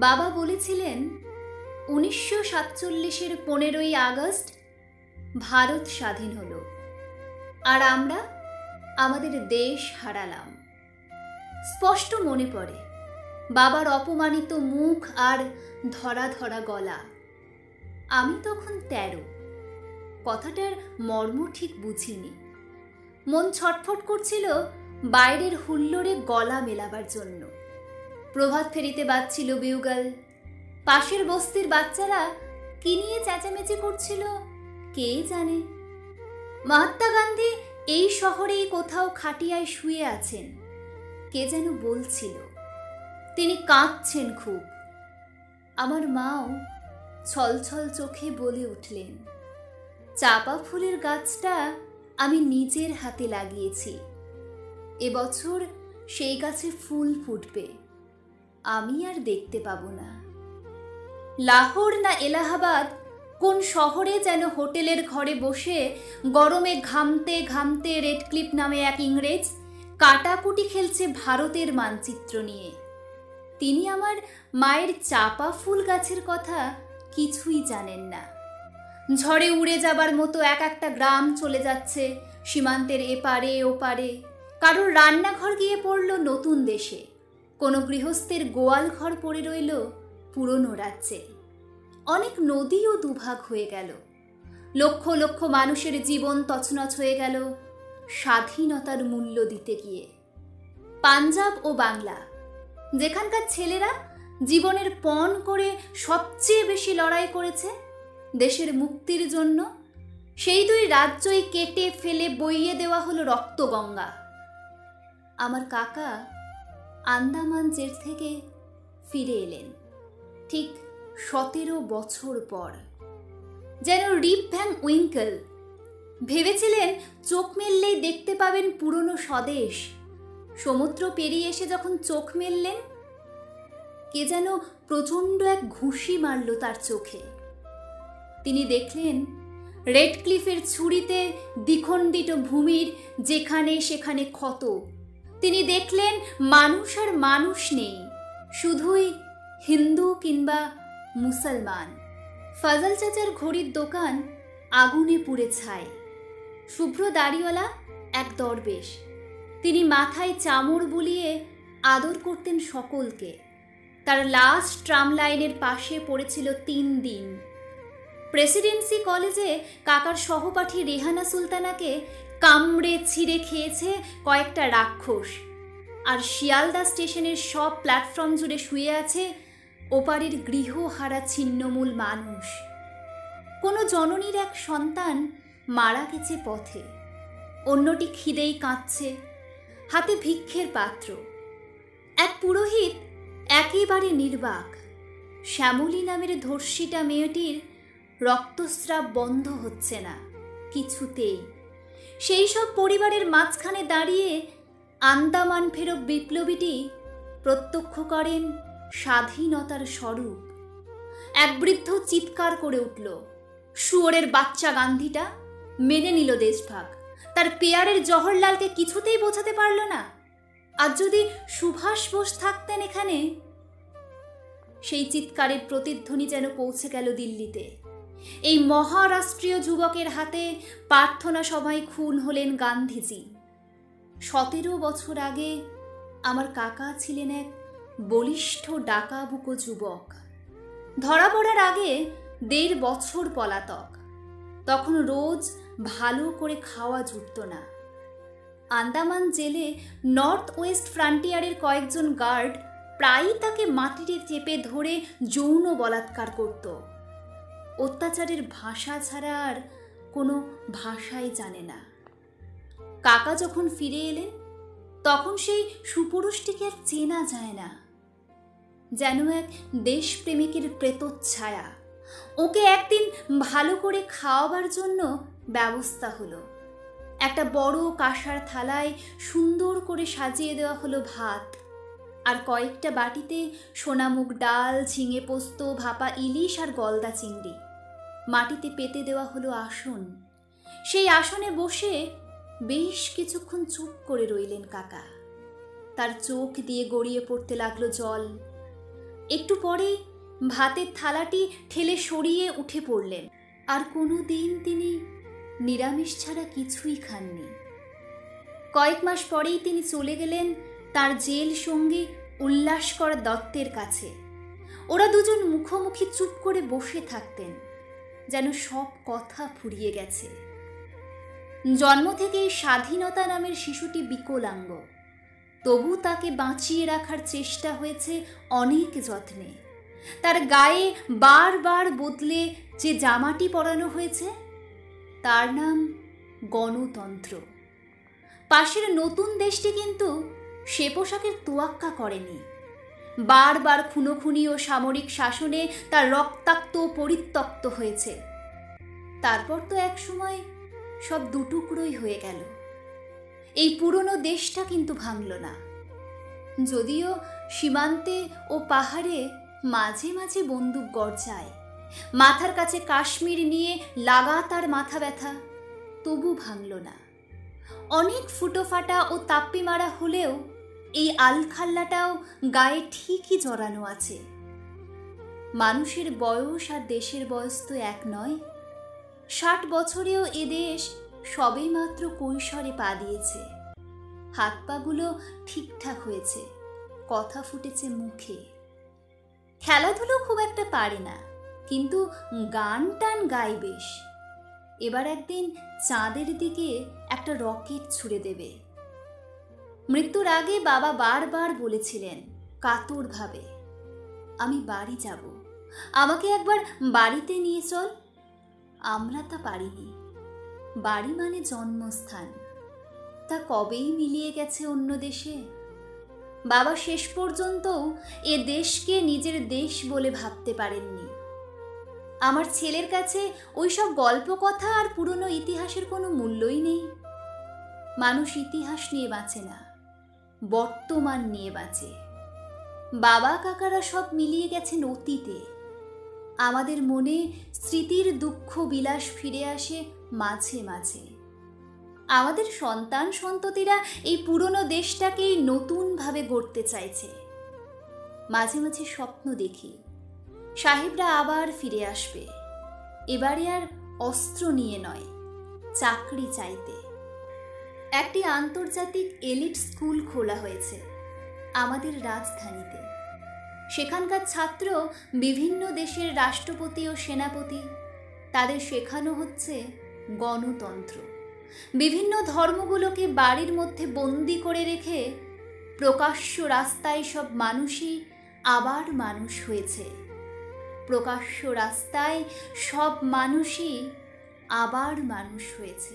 বাবা বলেছিলেন 1947-এর 15ই আগস্ট ভারত স্বাধীন হলো, আর আমরা আমাদের দেশ হারালাম। স্পষ্ট মনে পড়ে বাবার অপমানিত মুখ আর ধরা ধরা গলা। আমি তখন 13। কথাটার মর্ম ঠিক বুঝিনি। মন ছটফট করছিল বাইরের হুল্লোড়ে গলা মেলাবার জন্য। প্রভাত ফেরিতে বাজছিল বিউগাল। পাশের বস্তির বাচ্চারা কি নিয়ে চেঁচামেচি করছিল কে জানে। মহাত্মা গান্ধী এই শহরেই কোথাও খাটিয়ায় শুয়ে আছেন, কে যেন বলছিল। তিনি কাঁদছেন খুব। আমার মাও ছলছল চোখে বলে উঠলেন, চাপা ফুলের গাছটা আমি নিজের হাতে লাগিয়েছি। এবছর সেই গাছে ফুল ফুটবে, আমি আর দেখতে পাবো না। লাহোর না এলাহাবাদ কোন শহরে যেন হোটেলের ঘরে বসে গরমে ঘামতে ঘামতে রেডক্লিফ নামে এক ইংরেজ কাটাকুটি খেলছে ভারতের মানচিত্র নিয়ে। তিনি আমার মায়ের চাপা ফুল গাছের কথা কিছুই জানেন না। ঝড়ে উড়ে যাবার মতো এক একটা গ্রাম চলে যাচ্ছে সীমান্তের এপারে ওপারে। কারোর রান্নাঘর গিয়ে পড়ল নতুন দেশে, কোনো গৃহস্থের গোয়াল ঘর পড়ে রইল পুরনো রাজ্যে। অনেক নদীও দুভাগ হয়ে গেল। লক্ষ লক্ষ মানুষের জীবন তছনছ হয়ে গেল স্বাধীনতার মূল্য দিতে গিয়ে। পাঞ্জাব ও বাংলা, যেখানকার ছেলেরা জীবনের পণ করে সবচেয়ে বেশি লড়াই করেছে দেশের মুক্তির জন্য, সেই দুই রাজ্যই কেটে ফেলে বইয়ে দেওয়া হলো রক্তগঙ্গা। আমার কাকা আন্দামান জেল থেকে ফিরে এলেন ঠিক 17 বছর পর। যেন রিপ ভ্যান উইঙ্কেল। ভেবেছিলেন চোখ মেললেই দেখতে পাবেন পুরনো স্বদেশ। সমুদ্র পেরিয়ে এসে যখন চোখ মেললেন, কে যেন প্রচণ্ড এক ঘুষি মারল তার চোখে। তিনি দেখলেন রেডক্লিফের ছুরিতে দ্বিখণ্ডিত ভূমির যেখানে সেখানে ক্ষত। তিনি দেখলেন মানুষ আর মানুষ নেই, শুধুই হিন্দু কিংবা মুসলমান। ফাজল চাচার ঘড়ির দোকান আগুনে পুড়ে ছাই। শুভ্র দাড়িওয়ালা এক দরবেশ, তিনি মাথায় চামড় বুলিয়ে আদর করতেন সকলকে। তার লাশ ট্রাম লাইনের পাশে পড়েছিল 3 দিন। প্রেসিডেন্সি কলেজে কাকার সহপাঠী রেহানা সুলতানাকে কামড়ে ছিঁড়ে খেয়েছে কয়েকটা রাক্ষস। আর শিয়ালদা স্টেশনের সব প্ল্যাটফর্ম জুড়ে শুয়ে আছে ওপারের গৃহহারা ছিন্নমূল মানুষ। কোনো জননীর এক সন্তান মারা গেছে পথে, অন্যটি খিদেই কাঁদছে, হাতে ভিক্ষের পাত্র। এক পুরোহিত একেবারে নির্বাক। শ্যামলী নামের ধর্ষিতা মেয়েটির রক্তস্রাব বন্ধ হচ্ছে না কিছুতেই। সেই সব পরিবারের মাঝখানে দাঁড়িয়ে আন্দামান ফেরত বিপ্লবীটি প্রত্যক্ষ করেন স্বাধীনতার স্বরূপ। এক বৃদ্ধ চিৎকার করে উঠল, শুয়োরের বাচ্চা গান্ধীটা মেনে নিল দেশভাগ, তার পেয়ারের জওহরলালকে কিছুতেই বোঝাতে পারল না। আর যদি সুভাষ বোস থাকতেন এখানে। সেই চিৎকারের প্রতিধ্বনি যেন পৌঁছে গেল দিল্লিতে। এই মহারাষ্ট্রীয় যুবকের হাতে প্রার্থনা সভায় খুন হলেন গান্ধীজি। 17 বছর আগে আমার কাকা ছিলেন এক বলিষ্ঠ ডাকাবুকো যুবক। ধরা পড়ার আগে 1.5 বছর পলাতক। তখন রোজ ভালো করে খাওয়া জুটত না। আন্দামান জেলে নর্থ ওয়েস্ট ফ্রন্টিয়ারের কয়েকজন গার্ড প্রায়ই তাকে মাটিতে চেপে ধরে যৌন বলাৎকার করত। অত্যাচারের ভাষা ছাড়া আর কোনো ভাষাই জানে না। কাকা যখন ফিরে এলেন তখন সেই সুপুরুষটিকে আর চেনা যায় না। যেন এক দেশপ্রেমিকের প্রেতচ্ছায়া। ওকে একদিন ভালো করে খাওয়াবার জন্য ব্যবস্থা হলো। একটা বড় কাঁসার থালায় সুন্দর করে সাজিয়ে দেওয়া হলো ভাত, আর কয়েকটা বাটিতে সোনামুগ ডাল, ঝিঙে পোস্ত, ভাপা ইলিশ আর গলদা চিংড়ি। মাটিতে পেতে দেওয়া হলো আসন। সেই আসনে বসে বেশ কিছুক্ষণ চুপ করে রইলেন কাকা। তার চোখ দিয়ে গড়িয়ে পড়তে লাগলো জল। একটু পরেই ভাতের থালাটি ঠেলে সরিয়ে উঠে পড়লেন। আর কোনো দিন তিনি নিরামিষ ছাড়া কিছুই খাননি। কয়েক মাস পরেই তিনি চলে গেলেন তার জেল সঙ্গী উল্লাসকর দত্তের কাছে। ওরা দুজন মুখোমুখি চুপ করে বসে থাকতেন, যেন সব কথা ফুরিয়ে গেছে। জন্ম থেকেই স্বাধীনতা নামের শিশুটি বিকলাঙ্গ, তবু তাকে বাঁচিয়ে রাখার চেষ্টা হয়েছে অনেক যত্নে। তার গায়ে বারবার বদলে যে জামাটি পরানো হয়েছে তার নাম গণতন্ত্র। পাশের নতুন দেশটি কিন্তু সে পোশাকের তোয়াক্কা করেনি। বারবার খুনোখুনি ও সামরিক শাসনে তার রক্তাক্ত পরিত্যক্ত হয়েছে। তারপর তো এক সময় সব দুটুকরোই হয়ে গেল। এই পুরনো দেশটা কিন্তু ভাঙল না, যদিও সীমান্তে ও পাহাড়ে মাঝে মাঝে বন্দুক গর্জায়, মাথার কাছে কাশ্মীর নিয়ে লাগাতার মাথা ব্যথা, তবু ভাঙল না। অনেক ফুটোফাটা ও তাপ্পি মারা হলেও এই আলখাল্লাটাও গায়ে ঠিকই জড়ানো আছে। মানুষের বয়স আর দেশের বয়স তো এক নয়। 60 বছরেও এ দেশ সবেমাত্র কৈশোরে পা দিয়েছে। হাত পাগুলো ঠিকঠাক হয়েছে, কথা ফুটেছে মুখে। খেলাধুলো খুব একটা পারে না, কিন্তু গান টান গায় বেশ। এবার একদিন চাঁদের দিকে একটা রকেট ছুড়ে দেবে। মৃত্যুর আগে বাবা বারবার বলেছিলেন কাতরভাবে, আমি বাড়ি যাব, আমাকে একবার বাড়িতে নিয়ে চল। আমরা তা পারিনি। বাড়ি মানে জন্মস্থান, তা কবেই মিলিয়ে গেছে অন্য দেশে। বাবা শেষ পর্যন্তও এ দেশকে নিজের দেশ বলে ভাবতে পারেননি। আমার ছেলের কাছে ওই সব গল্প কথা আর পুরনো ইতিহাসের কোনো মূল্যই নেই। মানুষ ইতিহাস নিয়ে বাঁচে না, বর্তমান নিয়ে বাঁচে। বাবা কাকারা সব মিলিয়ে গেছেন অতীতে। আমাদের মনে স্মৃতির দুঃখ বিলাস ফিরে আসে মাঝে মাঝে। আমাদের সন্তান সন্ততিরা এই পুরনো দেশটাকেই নতুনভাবে গড়তে চাইছে। মাঝে মাঝে স্বপ্ন দেখি সাহেবরা আবার ফিরে আসবে, এবারে আর অস্ত্র নিয়ে নয়, চাকরি চাইতে। একটি আন্তর্জাতিক এলিট স্কুল খোলা হয়েছে আমাদের রাজধানীতে। সেখানকার ছাত্র বিভিন্ন দেশের রাষ্ট্রপতি ও সেনাপতি। তাদের শেখানো হচ্ছে গণতন্ত্র। বিভিন্ন ধর্মগুলোকে বাড়ির মধ্যে বন্দি করে রেখে প্রকাশ্য রাস্তায় সব মানুষই আবার মানুষ হয়েছে। প্রকাশ্য রাস্তায় সব মানুষই আবার মানুষ হয়েছে।